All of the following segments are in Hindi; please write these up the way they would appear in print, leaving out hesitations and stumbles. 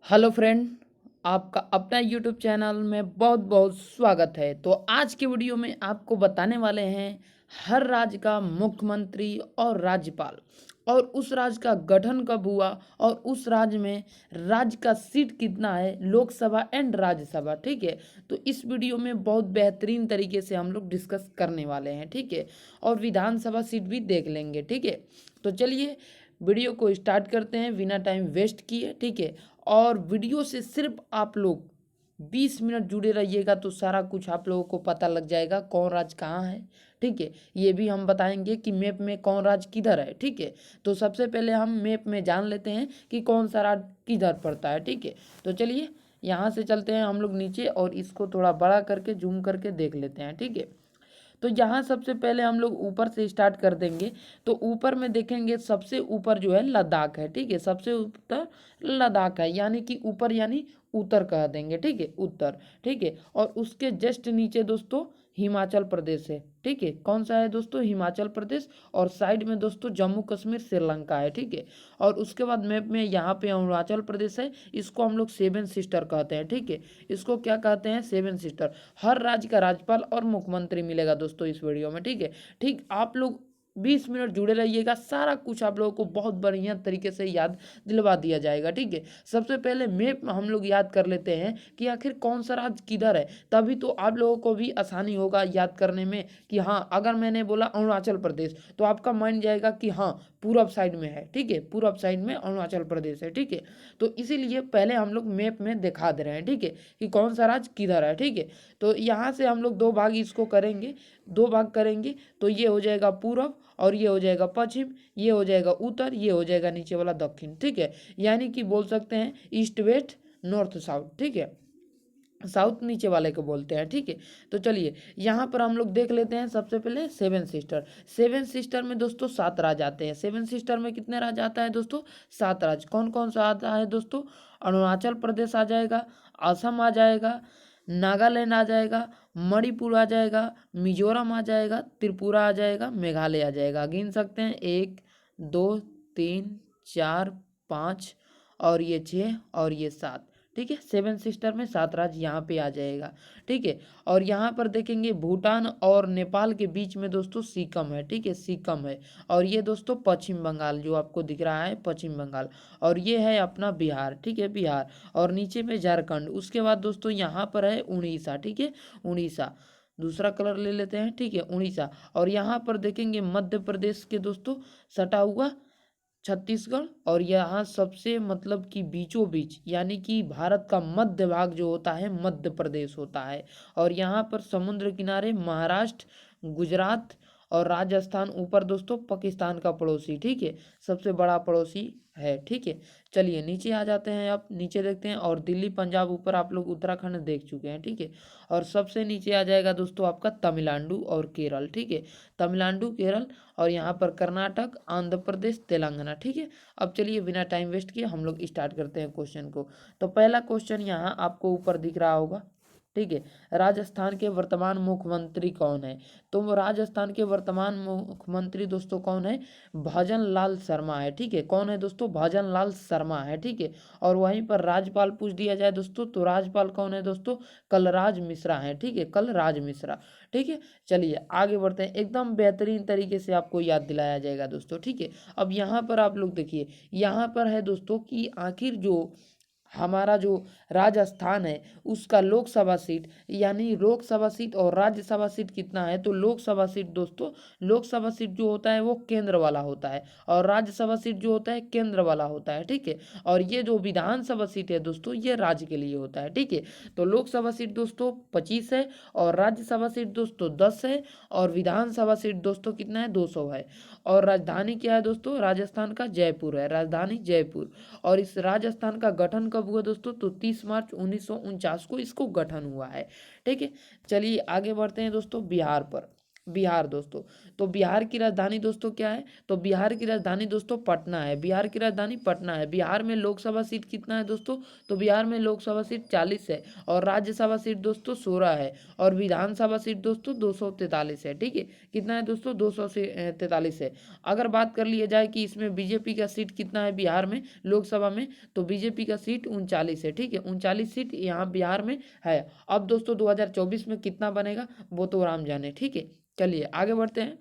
हेलो फ्रेंड, आपका अपना यूट्यूब चैनल में बहुत बहुत स्वागत है। तो आज के वीडियो में आपको बताने वाले हैं हर राज्य का मुख्यमंत्री और राज्यपाल और उस राज्य का गठन कब हुआ और उस राज्य में राज्य का सीट कितना है, लोकसभा एंड राज्यसभा। ठीक है, तो इस वीडियो में बहुत बेहतरीन तरीके से हम लोग डिस्कस करने वाले हैं। ठीक है, और विधानसभा सीट भी देख लेंगे। ठीक है, तो चलिए वीडियो को स्टार्ट करते हैं बिना टाइम वेस्ट किए। ठीक है, और वीडियो से सिर्फ आप लोग 20 मिनट जुड़े रहिएगा तो सारा कुछ आप लोगों को पता लग जाएगा कौन राज्य कहाँ है। ठीक है, ये भी हम बताएंगे कि मैप में कौन राज्य किधर है। ठीक है, तो सबसे पहले हम मैप में जान लेते हैं कि कौन सा राज्य किधर पड़ता है। ठीक है, तो चलिए यहाँ से चलते हैं हम लोग नीचे और इसको थोड़ा बड़ा करके जूम करके देख लेते हैं। ठीक है, तो यहाँ सबसे पहले हम लोग ऊपर से स्टार्ट कर देंगे। तो ऊपर में देखेंगे सबसे ऊपर जो है लद्दाख है। ठीक है, सबसे ऊपर लद्दाख है, यानी कि ऊपर यानी उत्तर कह देंगे। ठीक है, उत्तर। ठीक है, और उसके जस्ट नीचे दोस्तों हिमाचल प्रदेश है। ठीक है, कौन सा है दोस्तों? हिमाचल प्रदेश। और साइड में दोस्तों जम्मू कश्मीर श्रीलंका है। ठीक है, और उसके बाद मैप में यहाँ पे अरुणाचल प्रदेश है। इसको हम लोग सेवन सिस्टर कहते हैं। ठीक है, इसको क्या कहते हैं? Seven sister. हर राज्य का राज्यपाल और मुख्यमंत्री मिलेगा दोस्तों इस वीडियो में। ठीक है, ठीक आप लोग 20 मिनट जुड़े रहिएगा, सारा कुछ आप लोगों को बहुत बढ़िया तरीके से याद दिलवा दिया जाएगा। ठीक है, सबसे पहले मैप में हम लोग याद कर लेते हैं कि आखिर कौन सा राज्य किधर है, तभी तो आप लोगों को भी आसानी होगा याद करने में कि हाँ, अगर मैंने बोला अरुणाचल प्रदेश तो आपका माइंड जाएगा कि हाँ पूरब साइड में है। ठीक है, पूरब साइड में अरुणाचल प्रदेश है। ठीक है, तो इसीलिए पहले हम लोग मैप में दिखा दे रहे हैं। ठीक है, कि कौन सा राज्य किधर है। ठीक है, तो यहाँ से हम लोग दो भाग इसको करेंगे, दो भाग करेंगे तो ये हो जाएगा पूरब और ये हो जाएगा पश्चिम, ये हो जाएगा उत्तर, ये हो जाएगा नीचे वाला दक्षिण। ठीक है, यानी कि बोल सकते हैं ईस्ट वेस्ट नॉर्थ साउथ। ठीक है, साउथ नीचे वाले को बोलते हैं। ठीक है, तो चलिए यहाँ पर हम लोग देख लेते हैं सबसे पहले सेवन सिस्टर। सेवन सिस्टर में दोस्तों 7 राज्य आते हैं। सेवन सिस्टर में कितने राज्य आता है दोस्तों? 7 राज्य। कौन कौन सा आता है दोस्तों? अरुणाचल प्रदेश आ जाएगा, असम आ जाएगा, नागालैंड आ जाएगा, मणिपुर आ जाएगा, मिजोरम आ जाएगा, त्रिपुरा आ जाएगा, मेघालय आ जाएगा। गिन सकते हैं 1 2 3 4 5 और ये 6 और ये 7। ठीक है, सेवन सिस्टर में 7 राज्य यहाँ पे आ जाएगा। ठीक है, और यहाँ पर देखेंगे भूटान और नेपाल के बीच में दोस्तों सिक्किम है। ठीक है, सिक्किम है। और ये दोस्तों पश्चिम बंगाल जो आपको दिख रहा है, पश्चिम बंगाल। और ये है अपना बिहार। ठीक है, बिहार। और नीचे में झारखंड। उसके बाद दोस्तों यहाँ पर है उड़ीसा। ठीक है, उड़ीसा। दूसरा कलर ले लेते हैं। ठीक है, उड़ीसा। और यहाँ पर देखेंगे मध्य प्रदेश के दोस्तों सटा हुआ छत्तीसगढ़। और यहाँ सबसे मतलब कि बीचों बीच यानी कि भारत का मध्य भाग जो होता है मध्य प्रदेश होता है। और यहाँ पर समुद्र किनारे महाराष्ट्र, गुजरात और राजस्थान। ऊपर दोस्तों पाकिस्तान का पड़ोसी। ठीक है, सबसे बड़ा पड़ोसी है। ठीक है, चलिए नीचे आ जाते हैं। आप नीचे देखते हैं और दिल्ली पंजाब, ऊपर आप लोग उत्तराखंड देख चुके हैं। ठीक है, और सबसे नीचे आ जाएगा दोस्तों आपका तमिलनाडु और केरल। ठीक है, तमिलनाडु, केरल। और यहाँ पर कर्नाटक, आंध्र प्रदेश, तेलंगाना। ठीक है, अब चलिए बिना टाइम वेस्ट किए हम लोग स्टार्ट करते हैं क्वेश्चन को। तो पहला क्वेश्चन यहाँ आपको ऊपर दिख रहा होगा। ठीक है, राजस्थान के वर्तमान मुख्यमंत्री कौन है? तो राजस्थान के वर्तमान मुख्यमंत्री दोस्तों कौन है? भजन लाल शर्मा है। ठीक है, कौन है दोस्तों? भजन लाल शर्मा है। ठीक है, और वहीं पर राज्यपाल पूछ दिया जाए दोस्तों तो राज्यपाल कौन है दोस्तों? कलराज मिश्रा है। ठीक है, कलराज मिश्रा। ठीक है, चलिए आगे बढ़ते हैं। एकदम बेहतरीन तरीके से आपको याद दिलाया जाएगा दोस्तों। ठीक है, अब यहाँ पर आप लोग देखिए, यहाँ पर है दोस्तों कि आखिर जो हमारा जो राजस्थान है उसका लोकसभा सीट यानी लोकसभा सीट और राज्यसभा सीट कितना है? तो लोकसभा सीट दोस्तों, लोकसभा सीट जो होता है वो केंद्र वाला होता है और राज्यसभा सीट जो होता है केंद्र वाला होता है। ठीक है, और ये जो विधानसभा सीट है दोस्तों ये राज्य के लिए होता है। ठीक है, तो लोकसभा सीट दोस्तों 25 है और राज्यसभा सीट दोस्तों 10 है और विधानसभा सीट दोस्तों कितना है? 200 है। और राजधानी क्या है दोस्तों? राजस्थान का जयपुर है, राजधानी जयपुर। और इस राजस्थान का गठन कब हुआ दोस्तों? तो 30 मार्च 1949 को इसको गठन हुआ है। ठीक है, चलिए आगे बढ़ते हैं दोस्तों बिहार पर। बिहार दोस्तों। तो बिहार की राजधानी दोस्तों क्या है? तो बिहार की राजधानी दोस्तों पटना है। बिहार की राजधानी पटना है। बिहार में लोकसभा सीट कितना है दोस्तों? तो बिहार में लोकसभा सीट 40 है और राज्यसभा सीट दोस्तों 16 है और विधानसभा सीट दोस्तों 243 है। ठीक है, कितना है दोस्तों? 243 है। अगर बात कर लिया जाए कि इसमें बीजेपी का सीट कितना है बिहार में लोकसभा में, तो बीजेपी का सीट 39 है। ठीक है, 39 सीट यहाँ बिहार में है। अब दोस्तों 2024 में कितना बनेगा वो तो राम जाने। ठीक है, चलिए आगे बढ़ते हैं।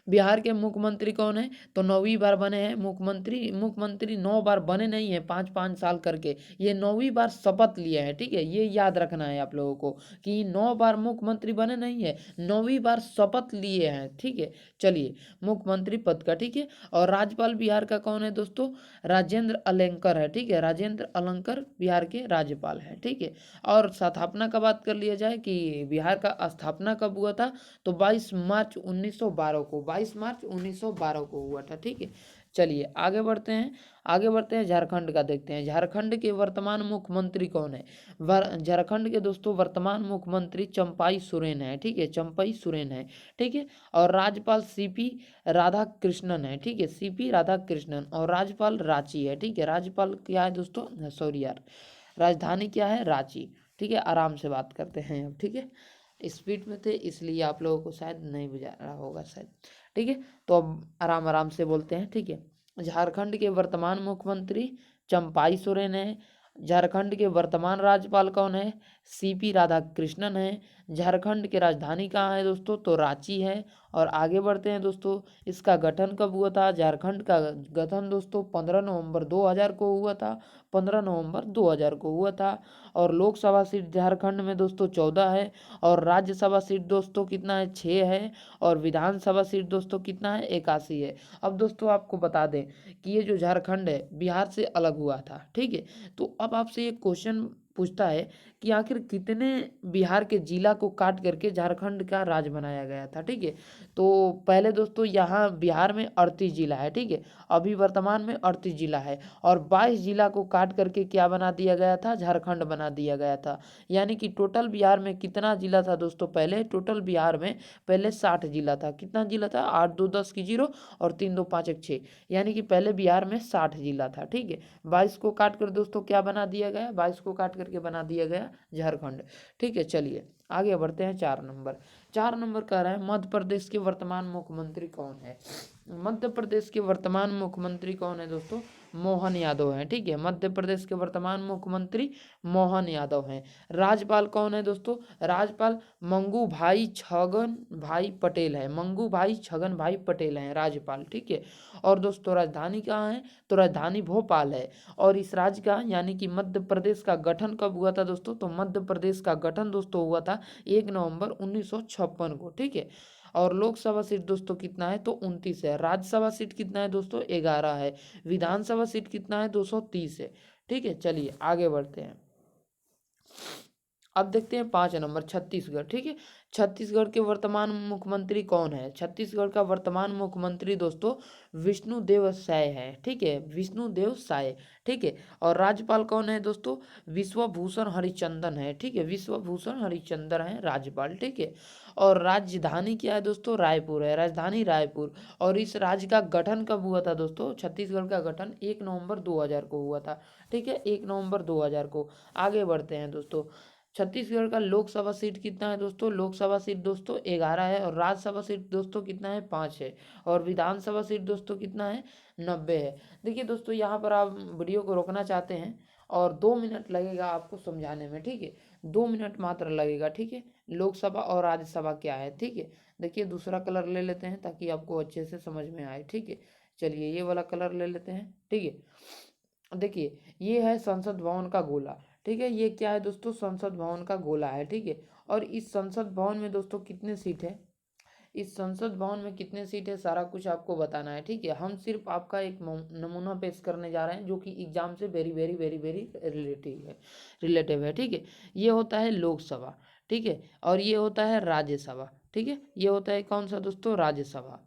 बिहार के मुख्यमंत्री कौन है? तो 9वीं बार बने हैं मुख्यमंत्री। मुख्यमंत्री 9 बार बने नहीं है 5-5 साल करके, ये 9वीं बार शपथ लिए हैं। ठीक है, ये याद रखना है आप लोगों को कि 9 बार मुख्यमंत्री बने नहीं है, 9वीं बार शपथ लिए हैं। ठीक है, चलिए मुख्यमंत्री पद का। ठीक है, और राज्यपाल बिहार का कौन है दोस्तों? राजेंद्र अलंकर है। ठीक है, राजेंद्र अलंकर बिहार के राज्यपाल हैं। ठीक है, और स्थापना का बात कर लिया जाए कि बिहार का स्थापना कब हुआ था, तो 22 मार्च 1912 को, 22 मार्च 1912 को हुआ था। ठीक है, चलिए आगे बढ़ते हैं। आगे बढ़ते हैं, झारखंड का देखते हैं। झारखंड के वर्तमान मुख्यमंत्री कौन है? झारखंड के दोस्तों वर्तमान मुख्यमंत्री चंपाई सोरेन है। ठीक है, चंपाई सोरेन है। ठीक है, और राज्यपाल सीपी राधाकृष्णन है। ठीक है, सीपी राधाकृष्णन, और राज्यपाल रांची है। ठीक है, राज्यपाल क्या है दोस्तों? सॉरी यार, राजधानी क्या है? रांची। ठीक है, आराम से बात करते हैं अब। ठीक है, स्पीड में थे इसलिए आप लोगों को शायद नहीं बुझा रहा होगा शायद। ठीक है, तो अब आराम आराम से बोलते हैं। ठीक है, झारखंड के वर्तमान मुख्यमंत्री चंपाई सोरेन है। झारखंड के वर्तमान राज्यपाल कौन है? सीपी राधाकृष्णन है। झारखंड की राजधानी कहाँ है दोस्तों? तो रांची है। और आगे बढ़ते हैं दोस्तों, इसका गठन कब हुआ था? झारखंड का गठन दोस्तों 15 नवंबर 2000 को हुआ था। 15 नवंबर 2000 को हुआ था। और लोकसभा सीट झारखंड में दोस्तों 14 है और राज्यसभा सीट दोस्तों कितना है? 6 है और विधानसभा सीट दोस्तों कितना है? 81 है। अब दोस्तों आपको बता दें कि ये जो झारखंड है बिहार से अलग हुआ था। ठीक है, तो अब आपसे एक क्वेश्चन पूछता है कि आखिर कितने बिहार के जिला को काट करके झारखंड का राज्य बनाया गया था। ठीक है, तो पहले दोस्तों यहाँ बिहार में 38 जिला है। ठीक है, अभी वर्तमान में 38 जिला है और 22 जिला को काट करके क्या बना दिया गया था? झारखंड बना दिया गया था। यानी कि टोटल बिहार में कितना जिला था दोस्तों? पहले टोटल बिहार में पहले 60 जिला था। कितना जिला था? 8 2 10 की 0 और 3 2 5 1 6, यानी कि पहले बिहार में 60 जिला था। ठीक है, 22 को काट कर दोस्तों क्या बना दिया गया? 22 को काट करके बना दिया गया झारखंड। ठीक है, चलिए आगे बढ़ते हैं। 4 नंबर, 4 नंबर कह रहा है मध्य प्रदेश के वर्तमान मुख्यमंत्री कौन है? मध्य प्रदेश के वर्तमान मुख्यमंत्री कौन है दोस्तों? मोहन यादव हैं। ठीक है, मध्य प्रदेश के वर्तमान मुख्यमंत्री मोहन यादव हैं। राज्यपाल कौन है दोस्तों? राज्यपाल मंगू भाई छगन भाई पटेल है। मंगू भाई छगन भाई पटेल हैं राज्यपाल। ठीक है, और दोस्तों राजधानी कहाँ है? तो राजधानी भोपाल है। और इस राज्य का यानी कि मध्य प्रदेश का गठन कब हुआ था दोस्तों? तो मध्य प्रदेश का गठन दोस्तों हुआ था 1 नवंबर 1956 को। ठीक है, और लोकसभा सीट दोस्तों कितना है? तो 29 है। राज्यसभा सीट कितना है दोस्तों? 11 है। विधानसभा सीट कितना है? 230 है। ठीक है, चलिए आगे बढ़ते हैं। अब देखते हैं 5 नंबर, छत्तीसगढ़। ठीक है, छत्तीसगढ़ के वर्तमान मुख्यमंत्री कौन है? छत्तीसगढ़ का वर्तमान मुख्यमंत्री दोस्तों विष्णुदेव साय है। ठीक है, विष्णुदेव साय। ठीक है, और राज्यपाल कौन है दोस्तों? विश्वभूषण हरिचंदन है। ठीक है, विश्वभूषण हरिचंदन है राज्यपाल। ठीक है, और राजधानी क्या है दोस्तों? रायपुर है। राजधानी रायपुर। और इस राज्य का गठन कब हुआ था दोस्तों? छत्तीसगढ़ का गठन 1 नवंबर 2000 को हुआ था। ठीक है, 1 नवंबर 2000 को। आगे बढ़ते हैं दोस्तों, छत्तीसगढ़ का लोकसभा सीट कितना है दोस्तों? लोकसभा सीट दोस्तों 11 है और राज्यसभा सीट दोस्तों कितना है? 5 है और विधानसभा सीट दोस्तों कितना है? 90 है। देखिए दोस्तों, यहाँ पर आप वीडियो को रोकना चाहते हैं और 2 मिनट लगेगा आपको समझाने में। ठीक है, 2 मिनट मात्र लगेगा। ठीक है, लोकसभा और राज्यसभा क्या है। ठीक है, देखिए दूसरा कलर ले लेते हैं ताकि आपको अच्छे से समझ में आए। ठीक है, चलिए ये वाला कलर ले लेते हैं। ठीक है, देखिए ये है संसद भवन का गोला। ठीक है, ये क्या है दोस्तों? संसद भवन का गोला है। ठीक है, और इस संसद भवन में दोस्तों कितने सीट है? इस संसद भवन में कितने सीट है सारा कुछ आपको बताना है। ठीक है, हम सिर्फ आपका एक नमूना पेश करने जा रहे हैं जो कि एग्जाम से very very very very relative है। ठीक है, ये होता है लोकसभा। ठीक है, और ये होता है राज्यसभा। ठीक है, ये होता है कौन सा दोस्तों? राज्यसभा,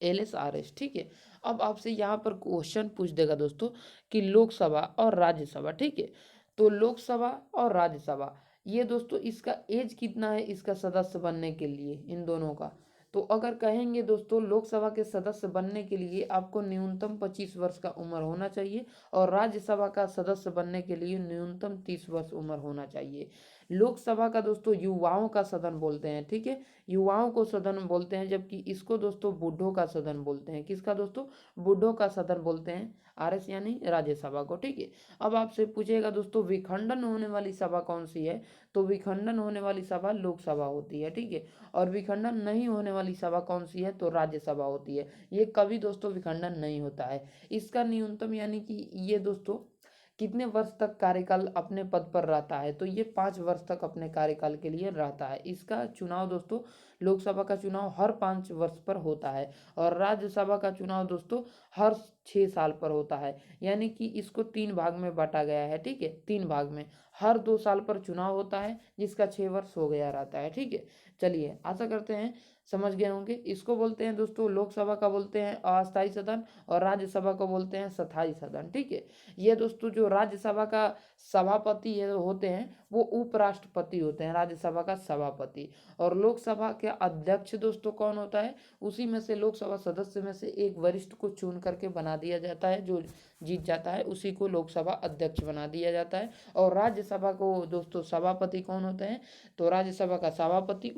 LSRS। ठीक है, अब आपसे यहाँ पर क्वेश्चन पूछ देगा दोस्तों कि लोकसभा और राज्यसभा। ठीक है, तो लोकसभा और राज्यसभा ये दोस्तों इसका एज कितना है इसका सदस्य बनने के लिए इन दोनों का, तो अगर कहेंगे दोस्तों लोकसभा के सदस्य बनने के लिए आपको न्यूनतम 25 वर्ष का उम्र होना चाहिए और राज्यसभा का सदस्य बनने के लिए न्यूनतम 30 वर्ष उम्र होना चाहिए। लोकसभा का दोस्तों युवाओं का सदन बोलते हैं, ठीक है, युवाओं को सदन बोलते हैं, जबकि इसको दोस्तों बूढ़ों का सदन बोलते हैं। किसका दोस्तों? बूढ़ों का सदन बोलते हैं, आरएस यानी राज्यसभा को, ठीक है। अब आपसे पूछेगा दोस्तों विखंडन होने वाली सभा कौन सी है, तो विखंडन होने वाली सभा लोकसभा होती है, ठीक है। और विखंडन नहीं होने वाली सभा कौन सी है, तो राज्यसभा होती है। ये कभी दोस्तों विखंडन नहीं होता है। इसका न्यूनतम यानी कि ये दोस्तों कितने वर्ष तक कार्यकाल अपने पद पर रहता है, तो ये 5 वर्ष तक अपने कार्यकाल के लिए रहता है। इसका चुनाव दोस्तों, लोकसभा का चुनाव हर 5 वर्ष पर होता है और राज्यसभा का चुनाव दोस्तों हर 6 साल पर होता है। यानी कि इसको 3 भाग में बांटा गया है, ठीक है, 3 भाग में। हर 2 साल पर चुनाव होता है जिसका 6 वर्ष हो गया रहता है, ठीक है। चलिए आशा करते हैं समझ गए होंगे। इसको बोलते हैं दोस्तों, लोकसभा का बोलते हैं अस्थायी सदन और राज्यसभा को बोलते हैं स्थायी सदन, ठीक है। ये दोस्तों जो राज्यसभा का सभापति है होते हैं वो उपराष्ट्रपति होते हैं, राज्यसभा का सभापति। और लोकसभा के अध्यक्ष दोस्तों कौन होता है, उसी में से लोकसभा सदस्य में से एक वरिष्ठ को चुन करके बना दिया जाता है, जो जीत जाता है उसी को लोकसभा अध्यक्ष बना दिया जाता है। और राज्यसभा को दोस्तों सभापति कौन होते हैं, तो राज्यसभा का सभापति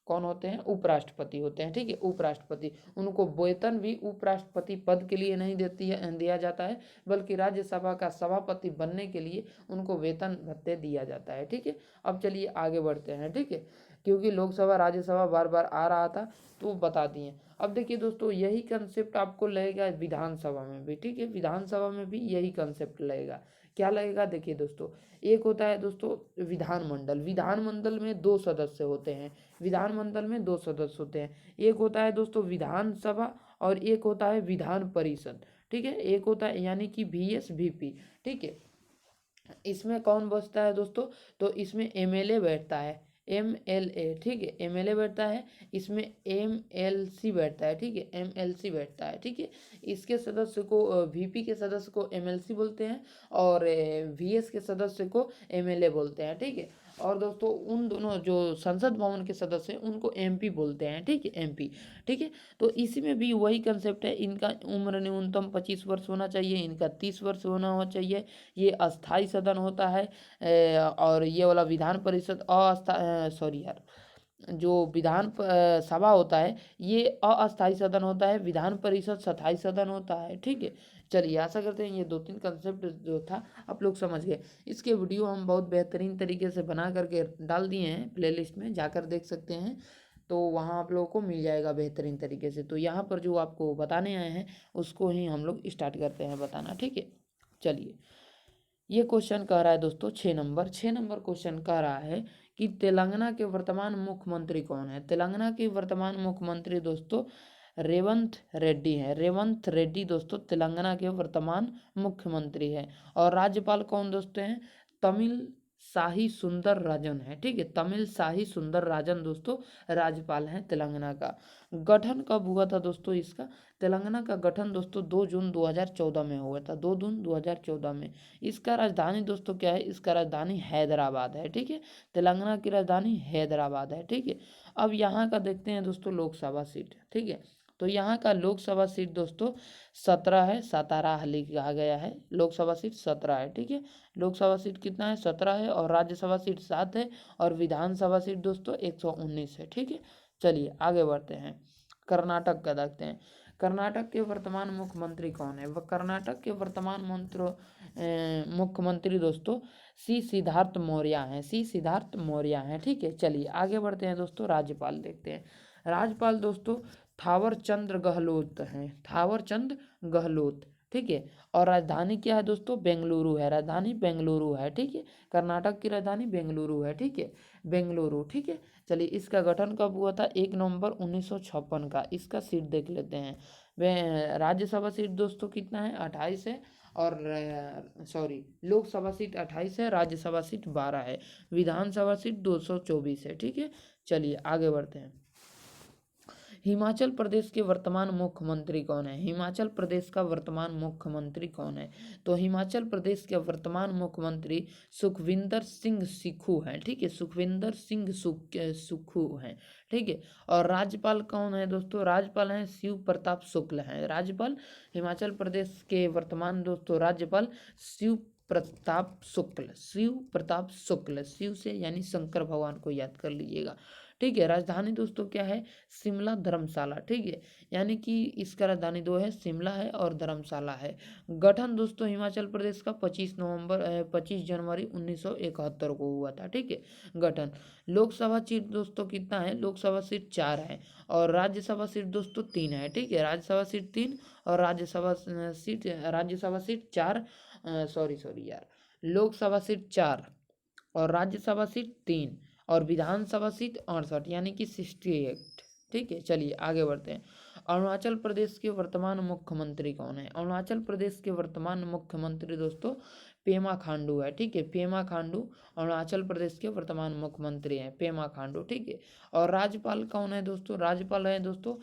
कौन होते हैं, उपराष्ट्रपति होते हैं, ठीक है, उपराष्ट्रपति। उनको वेतन भी उपराष्ट्रपति पद के लिए नहीं दिया जाता है, बल्कि राज्यसभा का सभापति बनने के लिए उनको वेतन भत्ते दिया जाता है, ठीक है। अब चलिए आगे बढ़ते हैं, ठीक है, क्योंकि लोकसभा राज्यसभा बार बार आ रहा था तो बता दिए। अब देखिए दोस्तों यही कंसेप्ट आपको लगेगा विधानसभा में भी, ठीक है, विधानसभा में भी यही कंसेप्ट लगेगा। क्या लगेगा, देखिए दोस्तों, एक होता है दोस्तों विधानमंडल। विधानमंडल में 2 सदस्य होते हैं, विधानमंडल में 2 सदस्य होते हैं। एक होता है दोस्तों विधानसभा और एक होता है विधान परिषद, ठीक है। एक होता है यानी कि VS VP, ठीक है। इसमें कौन बसता है दोस्तों, तो इसमें MLA बैठता है, MLA, ठीक है, MLA बैठता है। इसमें MLC बैठता है, ठीक है, MLC बैठता है, ठीक है। इसके सदस्य को VP के सदस्य को MLC बोलते हैं और VS के सदस्य को MLA बोलते हैं, ठीक है। और दोस्तों उन दोनों जो संसद भवन के सदस्य हैं उनको MP बोलते हैं, ठीक है, MP, ठीक है। तो इसी में भी वही कंसेप्ट है, इनका उम्र न्यूनतम 25 वर्ष होना चाहिए, इनका 30 वर्ष होना चाहिए। ये अस्थाई सदन होता है और ये वाला विधान परिषद सॉरी यार, जो सभा होता है ये अस्थायी सदन होता है, विधान परिषद स्थायी सदन होता है, ठीक है। चलिए आशा करते हैं ये 2-3 कंसेप्ट जो था आप लोग समझ गए। इसके वीडियो हम बहुत बेहतरीन तरीके से बना करके डाल दिए हैं, प्लेलिस्ट में जाकर देख सकते हैं, तो वहाँ आप लोगों को मिल जाएगा बेहतरीन तरीके से। तो यहाँ पर जो आपको बताने आए हैं उसको ही हम लोग स्टार्ट करते हैं बताना, ठीक है। चलिए ये क्वेश्चन कह रहा है दोस्तों 6 नंबर क्वेश्चन कह रहा है कि तेलंगाना के वर्तमान मुख्यमंत्री कौन है। तेलंगाना के वर्तमान मुख्यमंत्री दोस्तों रेवंत रेड्डी है। रेवंत रेड्डी दोस्तों तेलंगाना के वर्तमान मुख्यमंत्री है। और राज्यपाल कौन दोस्तों हैं, तमिल शाही सुंदर राजन है, ठीक है, तमिल शाही सुंदर राजन दोस्तों राज्यपाल हैं तेलंगाना का। गठन कब हुआ था दोस्तों इसका, तेलंगाना का गठन दोस्तों 2 जून 2014 में हुआ था, 2 जून 2014 में। इसका राजधानी दोस्तों क्या है, इसका राजधानी हैदराबाद है, ठीक है, तेलंगाना की राजधानी हैदराबाद है, ठीक है। अब यहाँ का देखते हैं दोस्तों लोकसभा सीट, ठीक है। तो यहाँ का लोकसभा सीट दोस्तों 17 है, सातारा हाली कहा गया है, लोकसभा सीट 17 है, ठीक है। लोकसभा सीट कितना है, 17 है और राज्यसभा सीट 7 है और विधानसभा सीट दोस्तों 119 है, ठीक है। चलिए आगे बढ़ते हैं, कर्नाटक का देखते हैं। कर्नाटक के वर्तमान मुख्यमंत्री कौन है, वह कर्नाटक के वर्तमान मुख्यमंत्री दोस्तों सिद्धार्थ मौर्य हैं, सिद्धार्थ मौर्य हैं, ठीक है। चलिए आगे बढ़ते हैं दोस्तों, राज्यपाल देखते हैं। राज्यपाल दोस्तों थावर चंद गहलोत हैं, थावर चंद गहलोत, ठीक है। और राजधानी क्या है दोस्तों, बेंगलुरु है, राजधानी बेंगलुरु है, ठीक है। कर्नाटक की राजधानी बेंगलुरु है, ठीक है, बेंगलुरु, ठीक है। चलिए इसका गठन कब हुआ था, 1 नवंबर 1956 का। इसका सीट देख लेते हैं। राज्यसभा सीट दोस्तों कितना है, 28 है और लोकसभा सीट 28 है, राज्यसभा सीट 12 है, विधानसभा सीट 224 है, ठीक है। चलिए आगे बढ़ते हैं। हिमाचल प्रदेश के वर्तमान मुख्यमंत्री कौन है? हिमाचल प्रदेश का वर्तमान मुख्यमंत्री कौन है? तो हिमाचल प्रदेश के वर्तमान मुख्यमंत्री सुखविंदर सिंह सुक्खू हैं। ठीक है, सुखविंदर सिंह सुक्खू हैं। ठीक है, और राज्यपाल कौन है दोस्तों? राज्यपाल हैं शिव प्रताप शुक्ल हैं। राज्यपाल हिमाचल प्रदेश के वर्तमान दोस्तों राज्यपाल शिव प्रताप शुक्ल, शिव प्रताप शुक्ल, शिव से यानी शंकर भगवान को याद कर लीजिएगा। ठीक है, राजधानी दोस्तों क्या है? शिमला धर्मशाला। ठीक है, यानी कि इसका राजधानी दो है, शिमला है और धर्मशाला है। गठन दोस्तों हिमाचल प्रदेश का 25 जनवरी 1971 को हुआ था। ठीक है, गठन। लोकसभा सीट दोस्तों कितना है? लोकसभा सीट 4 है और राज्यसभा सीट दोस्तों 3 है। ठीक है, राज्यसभा सीट 3 और राज्यसभा सीट 4। सॉरी यार, लोकसभा सीट 4 और राज्यसभा सीट 3 और विधानसभा सीट 68 यानी कि 68। ठीक है, चलिए आगे बढ़ते हैं। अरुणाचल प्रदेश के वर्तमान मुख्यमंत्री कौन है? अरुणाचल प्रदेश के वर्तमान मुख्यमंत्री दोस्तों पेमा खांडू है। ठीक है, पेमा खांडू अरुणाचल प्रदेश के वर्तमान मुख्यमंत्री हैं, पेमा खांडू। ठीक है, और राज्यपाल कौन है दोस्तों? राज्यपाल है दोस्तों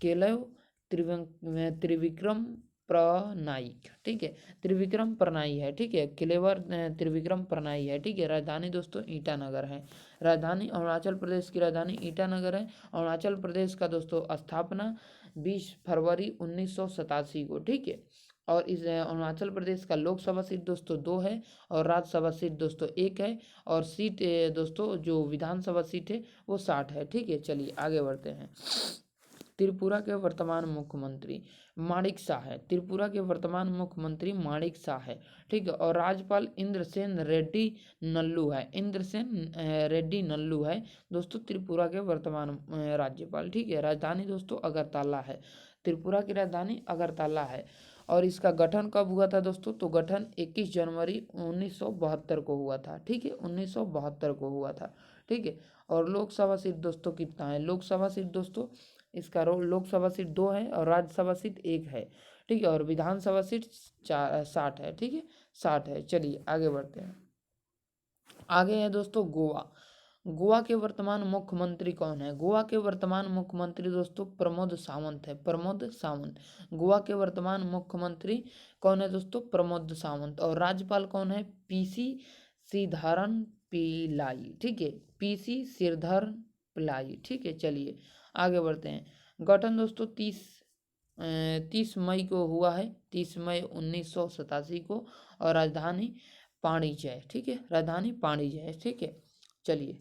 केलव त्रिविक्रम प्रनाइक। ठीक है, त्रिविक्रम प्रनाई है। ठीक है, क्लेवर त्रिविक्रम प्रनाई है। ठीक है, राजधानी दोस्तों ईटानगर है। राजधानी अरुणाचल प्रदेश की राजधानी ईटानगर है। अरुणाचल प्रदेश का दोस्तों स्थापना 20 फरवरी 1987 को। ठीक है, और इस अरुणाचल प्रदेश का लोकसभा सीट दोस्तों 2 है और राज्यसभा सीट दोस्तों 1 है और सीट दोस्तों जो विधानसभा सीट है वो 60 है। ठीक है, चलिए आगे बढ़ते हैं। त्रिपुरा के वर्तमान मुख्यमंत्री माणिक शाह है। त्रिपुरा के वर्तमान मुख्यमंत्री माणिक शाह है। ठीक है, और राज्यपाल इंद्रसेन रेड्डी नल्लू है। इंद्रसेन रेड्डी नल्लू है दोस्तों त्रिपुरा के वर्तमान राज्यपाल। ठीक है, राजधानी दोस्तों अगरतला है। त्रिपुरा की राजधानी अगरतला है। और इसका गठन कब हुआ था दोस्तों? तो गठन 21 जनवरी 1972 को हुआ था। ठीक है, 1972 को हुआ था। ठीक है, और लोकसभा सीट दोस्तों कितना है? लोकसभा सीट दोस्तों इसका लोकसभा सीट 2 है और राज्यसभा सीट 1 है। ठीक है, और विधानसभा सीट 60 है। ठीक है, 60 है। चलिए आगे बढ़ते हैं। आगे है दोस्तों गोवा। गोवा के वर्तमान मुख्यमंत्री कौन है? गोवा के वर्तमान मुख्यमंत्री दोस्तों प्रमोद सावंत है। प्रमोद सावंत गोवा के वर्तमान मुख्यमंत्री कौन है दोस्तों? प्रमोद सावंत। और राज्यपाल कौन है? पीसी श्रीधरन पिल्लाई। ठीक है, पीसी श्रीधरन पिल्लाई। ठीक है, चलिए आगे बढ़ते हैं। गठन दोस्तों 30 मई को हुआ है, 30 मई 1987 को और राजधानी पाणिज है। ठीक है, राजधानी पाणिज है। ठीक है, चलिए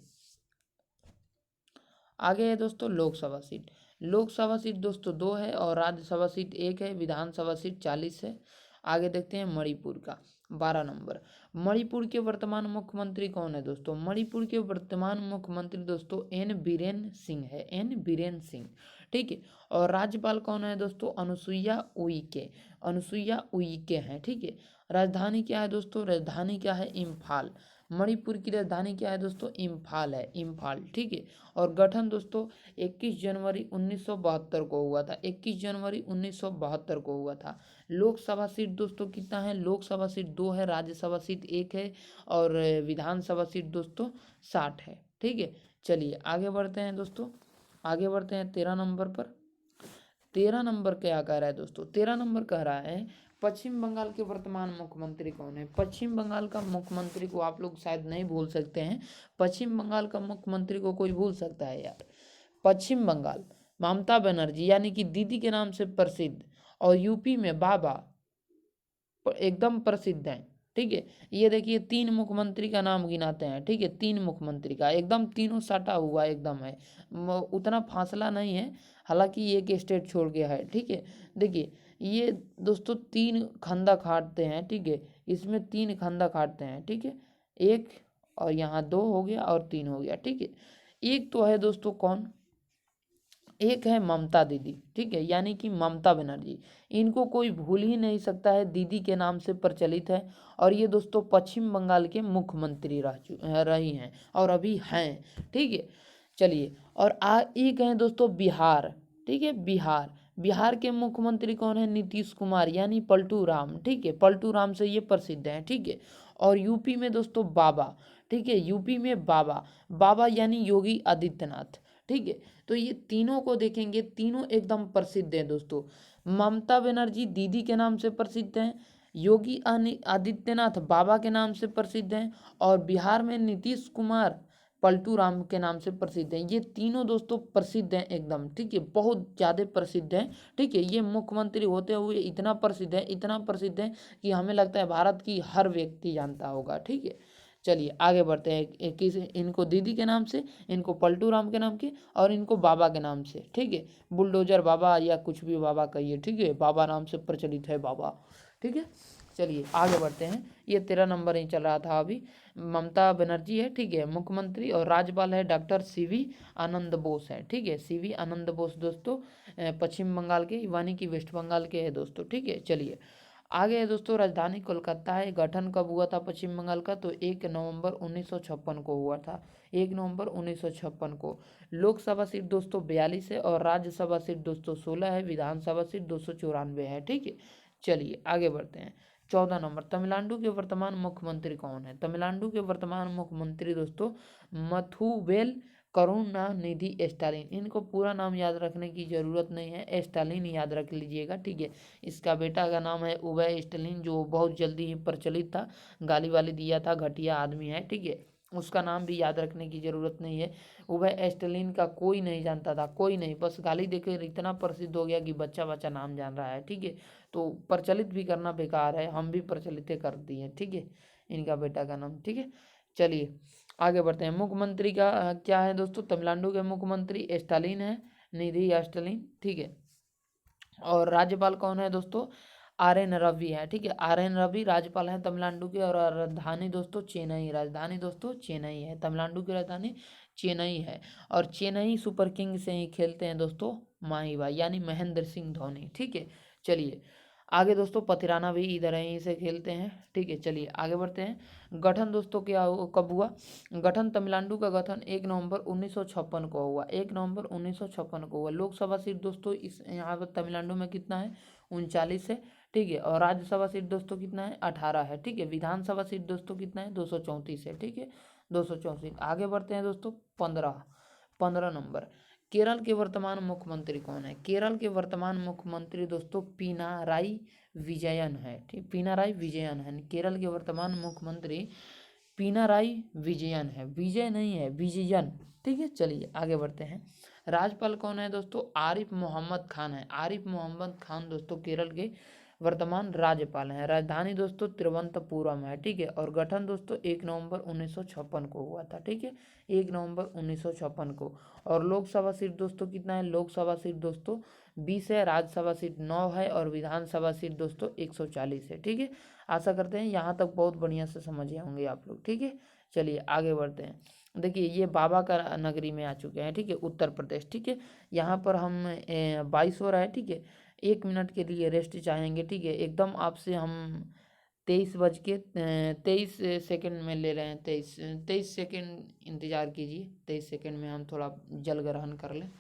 आगे है दोस्तों लोकसभा सीट। लोकसभा सीट दोस्तों 2 है और राज्यसभा सीट 1 है, विधानसभा सीट 40 है। आगे देखते हैं मणिपुर का 12 नंबर। मणिपुर के वर्तमान मुख्यमंत्री कौन है दोस्तों? मणिपुर के वर्तमान मुख्यमंत्री दोस्तों एन बीरेन सिंह है, एन बीरेन सिंह। ठीक है, और राज्यपाल कौन है दोस्तों? अनुसुईया उइके, अनुसुईया उइके हैं। ठीक है, राजधानी क्या है दोस्तों? राजधानी क्या है? इम्फाल। मणिपुर की राजधानी क्या है दोस्तों? इम्फाल है, इम्फाल। ठीक है, और गठन दोस्तों 21 जनवरी 1972 को हुआ था, 21 जनवरी 1972 को हुआ था। लोकसभा सीट दोस्तों कितना है? लोकसभा सीट 2 है, राज्यसभा सीट 1 है और विधानसभा सीट दोस्तों 60 है। ठीक है, चलिए आगे बढ़ते हैं दोस्तों। आगे बढ़ते हैं 13 नंबर पर। 13 नंबर क्या कह रहा है दोस्तों? 13 नंबर कह रहा है पश्चिम बंगाल के वर्तमान मुख्यमंत्री कौन है? पश्चिम बंगाल का मुख्यमंत्री को आप लोग शायद नहीं भूल सकते हैं। पश्चिम बंगाल का मुख्यमंत्री को कोई भूल सकता है यार? पश्चिम बंगाल ममता बनर्जी यानी कि दीदी के नाम से प्रसिद्ध, और यूपी में बाबा एकदम प्रसिद्ध हैं। ठीक है, ये देखिए 3 मुख्यमंत्री का नाम गिनाते हैं। ठीक है, 3 मुख्यमंत्री का एकदम तीनों सटा हुआ एकदम है, उतना फासला नहीं है, हालांकि एक स्टेट छोड़ गया है। ठीक है, देखिए ये दोस्तों 3 खंदा काटते हैं। ठीक है, इसमें 3 खंदा काटते हैं। ठीक है, 1 और यहाँ 2 हो गया और 3 हो गया। ठीक है, एक तो है दोस्तों कौन? एक है ममता दीदी। ठीक है, यानी कि ममता बनर्जी, इनको कोई भूल ही नहीं सकता है, दीदी के नाम से प्रचलित है। और ये दोस्तों पश्चिम बंगाल के मुख्यमंत्री रही हैं और अभी हैं। ठीक है, चलिए और एक है दोस्तों बिहार। ठीक है, बिहार, बिहार के मुख्यमंत्री कौन है? नीतीश कुमार यानी पलटू राम। ठीक है, पलटू राम से ये प्रसिद्ध हैं। ठीक है, और यूपी में दोस्तों बाबा। ठीक है, यूपी में बाबा, बाबा यानी योगी आदित्यनाथ। ठीक है। तो ये तीनों को देखेंगे, तीनों एकदम प्रसिद्ध हैं दोस्तों। ममता बनर्जी दीदी के नाम से प्रसिद्ध हैं, योगी आदित्यनाथ बाबा के नाम से प्रसिद्ध हैं, और बिहार में नीतीश कुमार पलटू राम के नाम से प्रसिद्ध हैं। ये तीनों दोस्तों प्रसिद्ध हैं एकदम, ठीक है, बहुत ज़्यादा प्रसिद्ध हैं। ठीक है, ये मुख्यमंत्री होते हुए इतना प्रसिद्ध है, इतना प्रसिद्ध है कि हमें लगता है भारत की हर व्यक्ति जानता होगा। ठीक है, चलिए आगे बढ़ते हैं। किस इनको दीदी के नाम से, इनको पलटू राम के नाम के, और इनको बाबा के नाम से। ठीक है, बुलडोजर बाबा या कुछ भी बाबा कहिए, ठीक है, बाबा नाम से प्रचलित है बाबा। ठीक है, चलिए आगे बढ़ते हैं। ये 13 नंबर ही चल रहा था अभी। ममता बनर्जी है, ठीक है, मुख्यमंत्री, और राज्यपाल है डॉक्टर सीवी आनंद बोस है। ठीक है, सीवी आनंद बोस दोस्तों पश्चिम बंगाल के, यानी कि वेस्ट बंगाल के है दोस्तों। ठीक है, चलिए आगे है दोस्तों। राजधानी कोलकाता है। गठन कब हुआ था पश्चिम बंगाल का? तो 1 नवंबर 1956 को हुआ था, 1 नवंबर 1956 को। लोकसभा सीट दोस्तों 42 है, और राज्यसभा सीट दोस्तों 16 है, विधानसभा सीट 294 है। ठीक है, चलिए आगे बढ़ते हैं। 14 नंबर, तमिलनाडु के वर्तमान मुख्यमंत्री कौन है? तमिलनाडु के वर्तमान मुख्यमंत्री दोस्तों मथुवेल करुणानिधि स्टालिन। इनको पूरा नाम याद रखने की ज़रूरत नहीं है, स्टालिन याद रख लीजिएगा। ठीक है, इसका बेटा का नाम है उदय स्टालिन, जो बहुत जल्दी ही प्रचलित था, गाली वाली दिया था, घटिया आदमी है। ठीक है, उसका नाम भी याद रखने की ज़रूरत नहीं है। उदय स्टालिन का कोई नहीं जानता था, कोई नहीं, बस गाली देकर इतना प्रसिद्ध हो गया कि बच्चा बच्चा नाम जान रहा है। ठीक है, तो प्रचलित भी करना बेकार है, हम भी प्रचलित कर दिए। ठीक है, इनका बेटा का नाम। ठीक है, चलिए आगे बढ़ते हैं। मुख्यमंत्री का क्या है दोस्तों? तमिलनाडु के मुख्यमंत्री स्टालिन है, निधि स्टालिन। ठीक है, और राज्यपाल कौन है दोस्तों? आर एन रवि है। ठीक है, आर एन रवि राज्यपाल है तमिलनाडु के, और राजधानी दोस्तों चेन्नई, राजधानी दोस्तों चेन्नई है, तमिलनाडु की राजधानी चेन्नई है। और चेन्नई सुपर किंग से ही खेलते हैं दोस्तों माही भाई, यानी महेंद्र सिंह धोनी। ठीक है, चलिए आगे दोस्तों। पथिराना भी इधर ही से खेलते हैं। ठीक है, चलिए आगे बढ़ते हैं। गठन दोस्तों कब हुआ? गठन तमिलनाडु का गठन 1 नवंबर 1956 को हुआ, 1 नवंबर 1956 को हुआ। लोकसभा सीट दोस्तों इस यहाँ पर तमिलनाडु में कितना है? 39 है। ठीक है, और राज्यसभा सीट दोस्तों कितना है? 18 है। ठीक है, विधानसभा सीट दोस्तों कितना है? 234 है। ठीक है, 234। आगे बढ़ते हैं दोस्तों। 15 नंबर, केरल के वर्तमान मुख्यमंत्री कौन है? केरल के वर्तमान मुख्यमंत्री दोस्तों पिनाराई विजयन है। ठीक, पिनाराई विजयन है, केरल के वर्तमान मुख्यमंत्री पिनाराई विजयन है, विजय नहीं है, विजयन। ठीक है, चलिए आगे बढ़ते हैं। राज्यपाल कौन है दोस्तों? आरिफ मोहम्मद खान है, आरिफ मोहम्मद खान दोस्तों केरल के वर्तमान राज्यपाल हैं। राजधानी दोस्तों तिरुवनंतपुरम है। ठीक है, और गठन दोस्तों 1 नवंबर 1956 को हुआ था। ठीक है, 1 नवंबर 1956 को। और लोकसभा सीट दोस्तों कितना है? लोकसभा सीट दोस्तों 20 है, राज्यसभा सीट 9 है, और विधानसभा सीट दोस्तों 140 है। ठीक है, आशा करते हैं यहाँ तक बहुत बढ़िया से समझे होंगे आप लोग। ठीक है, चलिए आगे बढ़ते हैं। देखिए ये बाबा का नगरी में आ चुके हैं। ठीक है, उत्तर प्रदेश। ठीक है, यहाँ पर हम 22 हो रहा है। ठीक है, 1 मिनट के लिए रेस्ट चाहेंगे। ठीक है, एकदम आपसे हम 23 में ले रहे हैं। 23 सेकेंड इंतज़ार कीजिए, 23 सेकेंड में हम थोड़ा जल ग्रहण कर लें।